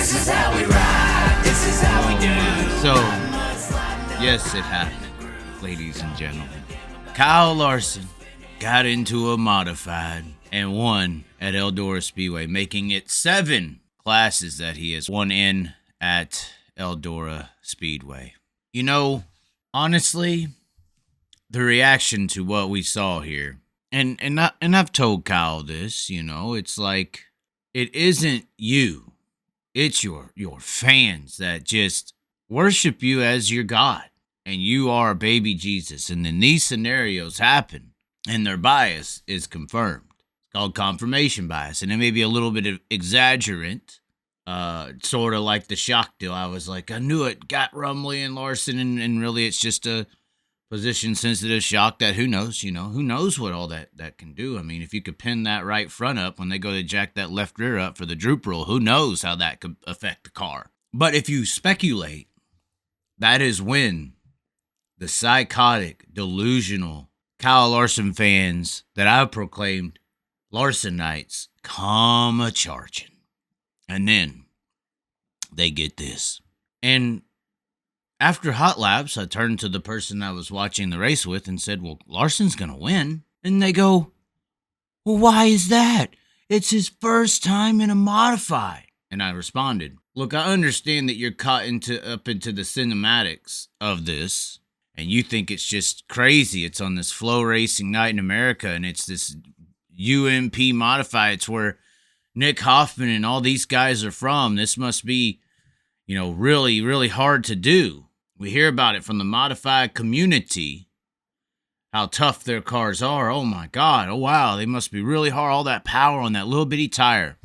This is how we ride. This is how we do. So, yes, it happened, ladies and gentlemen. Kyle Larson got into a modified and won at Eldora Speedway, making it 7 classes that he has won in at Eldora Speedway. You know, honestly, the reaction to what we saw here, and I've told Kyle this, you know, it's like, it isn't you. It's your fans that just worship you as your God. And you are baby Jesus. And then these scenarios happen, and their bias is confirmed. It's called confirmation bias. And it may be a little bit of exaggerant, sort of like the shock deal. I was like, I knew it, got Rumley and Larson, and really it's just a position-sensitive shock that who knows what all that can do. I mean, if you could pin that right front up when they go to jack that left rear up for the droop rule, who knows how that could affect the car. But if you speculate, that is when the psychotic, delusional Kyle Larson fans that I've proclaimed Larsonites come a-charging. And then they get this. And after hot laps, I turned to the person I was watching the race with and said, well, Larson's going to win. And they go, well, why is that? It's his first time in a modified. And I responded, look, I understand that you're caught up into the cinematics of this, and you think it's just crazy. It's on this flow racing night in America, and it's this UMP Modified. It's where Nick Hoffman and all these guys are from. This must be, you know, really, really hard to do. We hear about it from the modified community, how tough their cars are. Oh, my God. Oh, wow. They must be really hard. All that power on that little bitty tire.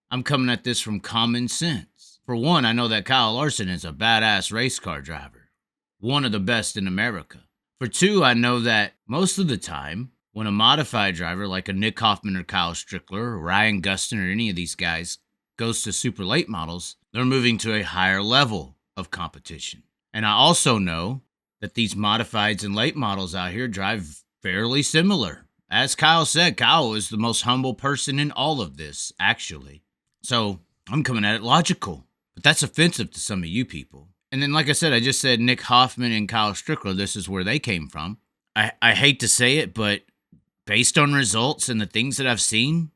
I'm coming at this from common sense. For one, I know that Kyle Larson is a badass race car driver. One of the best in America. For two, I know that most of the time, when a modified driver like a Nick Hoffman or Kyle Strickler or Ryan Gustin or any of these guys goes to super late models, they're moving to a higher level of competition. And I also know that these modifieds and late models out here drive fairly similar. As Kyle said, Kyle is the most humble person in all of this, actually. So I'm coming at it logical, but that's offensive to some of you people. And then, like I said, I just said Nick Hoffman and Kyle Strickler, this is where they came from. I hate to say it, but based on results and the things that I've seen,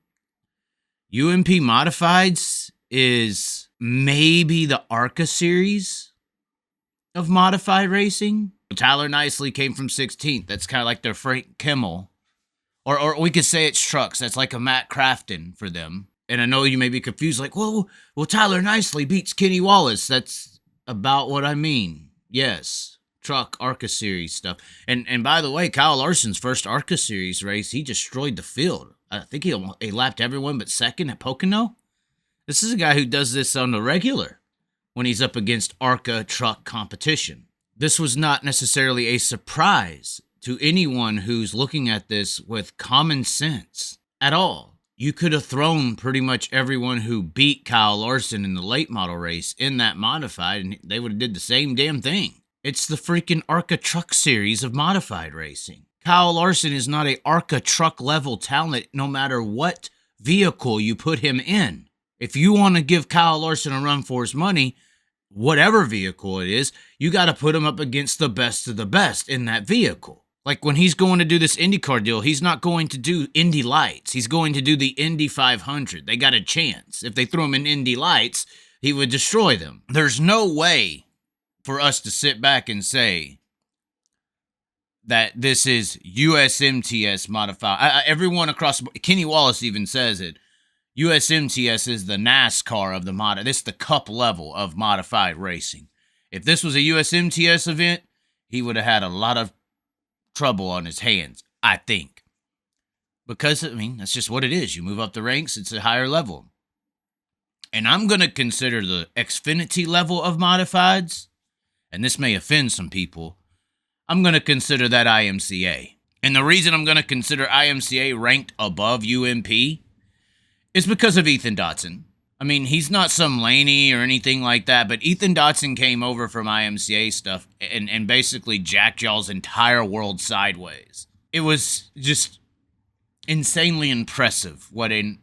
UMP Modifieds is maybe the ARCA series of modified racing. Tyler Nicely came from 16th. That's kind of like their Frank Kimmel. Or we could say it's trucks. That's like a Matt Crafton for them. And I know you may be confused, like, well, Tyler Nicely beats Kenny Wallace. That's about what I mean. Yes, truck ARCA series stuff. And by the way, Kyle Larson's first ARCA series race, he destroyed the field. I think he lapped everyone but second at Pocono. This is a guy who does this on the regular when he's up against ARCA truck competition. This was not necessarily a surprise to anyone who's looking at this with common sense at all. You could have thrown pretty much everyone who beat Kyle Larson in the late model race in that modified, and they would have did the same damn thing. It's the freaking ARCA truck series of modified racing. Kyle Larson is not a ARCA truck level talent no matter what vehicle you put him in. If you want to give Kyle Larson a run for his money, whatever vehicle it is, you got to put him up against the best of the best in that vehicle. Like when he's going to do this IndyCar deal, he's not going to do Indy Lights. He's going to do the Indy 500. They got a chance. If they threw him in Indy Lights, he would destroy them. There's no way for us to sit back and say that this is USMTS modified. Everyone across, Kenny Wallace even says it. USMTS is the NASCAR of the mod. This is the cup level of modified racing. If this was a USMTS event, he would have had a lot of trouble on his hands, I think. Because, I mean, that's just what it is. You move up the ranks, it's a higher level. And I'm going to consider the Xfinity level of modifieds, and this may offend some people, I'm going to consider that IMCA. And the reason I'm going to consider IMCA ranked above UMP is because of Ethan Dotson. I mean, he's not some Laney or anything like that, but Ethan Dotson came over from IMCA stuff and basically jacked y'all's entire world sideways. It was just insanely impressive what an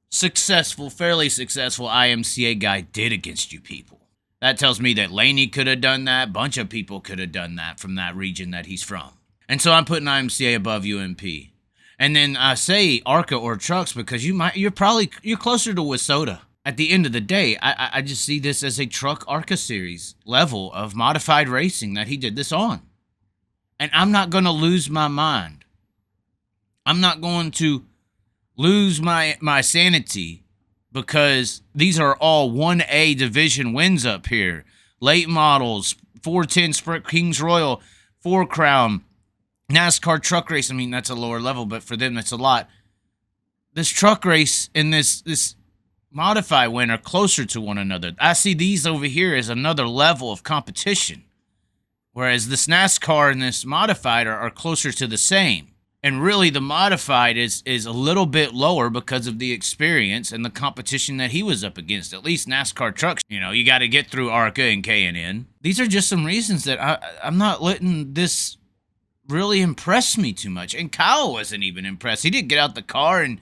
successful, fairly successful IMCA guy did against you people. That tells me that Laney could have done that. A bunch of people could have done that from that region that he's from. And so I'm putting IMCA above UMP. And then I say ARCA or trucks because you're closer to Wissota. At the end of the day, I just see this as a truck ARCA series level of modified racing that he did this on. And I'm not going to lose my mind. I'm not going to lose my sanity because these are all 1A division wins up here. Late models, 410 Sprint Kings Royal, 4 Crown, NASCAR truck race. I mean, that's a lower level, but for them, that's a lot. This truck race and this modified win are closer to one another. I see these over here as another level of competition, whereas this NASCAR and this modified are closer to the same. And really, the modified is a little bit lower because of the experience and the competition that he was up against. At least NASCAR trucks, you got to get through ARCA and K&N. These are just some reasons that I'm not letting this really impress me too much. And Kyle wasn't even impressed. He didn't get out the car and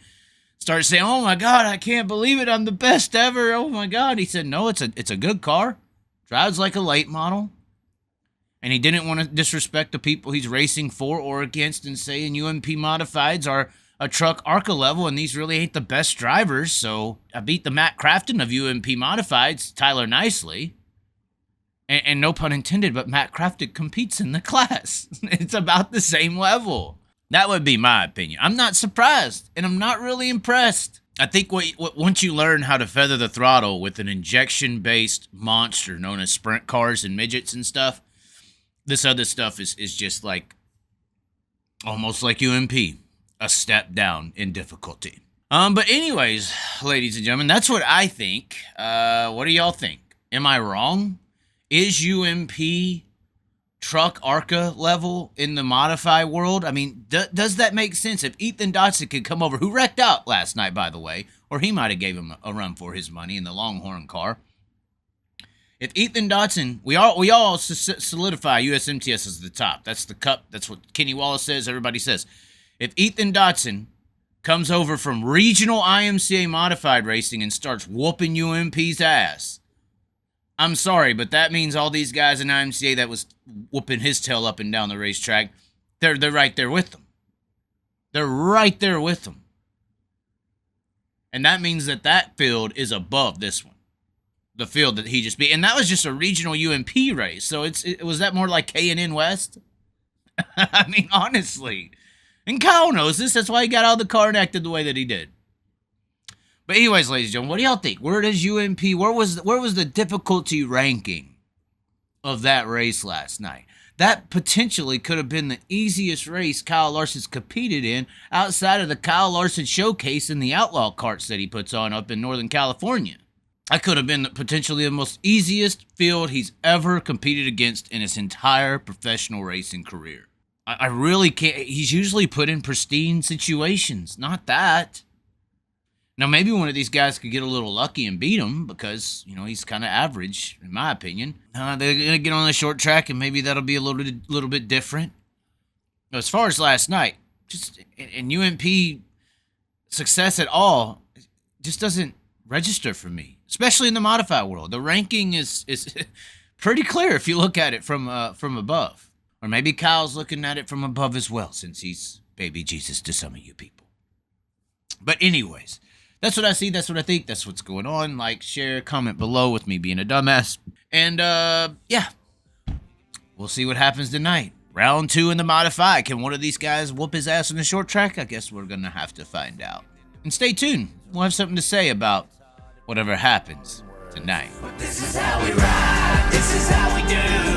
start saying, "Oh my God, I can't believe it. I'm the best ever. Oh my God." He said, "No, it's a good car. Drives like a late model." And he didn't want to disrespect the people he's racing for or against and saying UMP Modifieds are a truck ARCA level and these really ain't the best drivers. So I beat the Matt Crafton of UMP Modifieds, Tyler Nicely. And no pun intended, but Matt Crafton competes in the class. It's about the same level. That would be my opinion. I'm not surprised, and I'm not really impressed. I think once you learn how to feather the throttle with an injection-based monster known as sprint cars and midgets and stuff, this other stuff is just like, almost like UMP, a step down in difficulty. But anyways, ladies and gentlemen, that's what I think. What do y'all think? Am I wrong? Is UMP truck ARCA level in the modified world? I mean, does that make sense? If Ethan Dotson could come over, who wrecked out last night, by the way, or he might have gave him a run for his money in the Longhorn car. If Ethan Dotson, we all solidify USMTS as the top. That's the cup. That's what Kenny Wallace says. Everybody says. If Ethan Dotson comes over from regional IMCA modified racing and starts whooping UMP's ass, I'm sorry, but that means all these guys in IMCA that was whooping his tail up and down the racetrack, they're right there with them. They're right there with them. And that means that field is above this one. The field that he just beat. And that was just a regional UMP race. So was that more like K&N West? I mean, honestly. And Kyle knows this. That's why he got out of the car and acted the way that he did. But anyways, ladies and gentlemen, what do y'all think? Where does UMP, where was the difficulty ranking of that race last night? That potentially could have been the easiest race Kyle Larson's competed in outside of the Kyle Larson showcase in the outlaw carts that he puts on up in Northern California. That could have been potentially the most easiest field he's ever competed against in his entire professional racing career. I really can't. He's usually put in pristine situations, not that. Now, maybe one of these guys could get a little lucky and beat him because, he's kind of average, in my opinion. They're going to get on the short track, and maybe that'll be a little bit different. As far as last night, just in UMP success at all, just doesn't register for me, especially in the modified world. The ranking is pretty clear if you look at it from above. Or maybe Kyle's looking at it from above as well, since he's baby Jesus to some of you people. But anyways, that's what I see. That's what I think. That's what's going on. Like, share, comment below with me being a dumbass. And, yeah. We'll see what happens tonight. Round 2 in the modified. Can one of these guys whoop his ass in the short track? I guess we're going to have to find out. And stay tuned. We'll have something to say about whatever happens tonight. This is how we ride. This is how we do.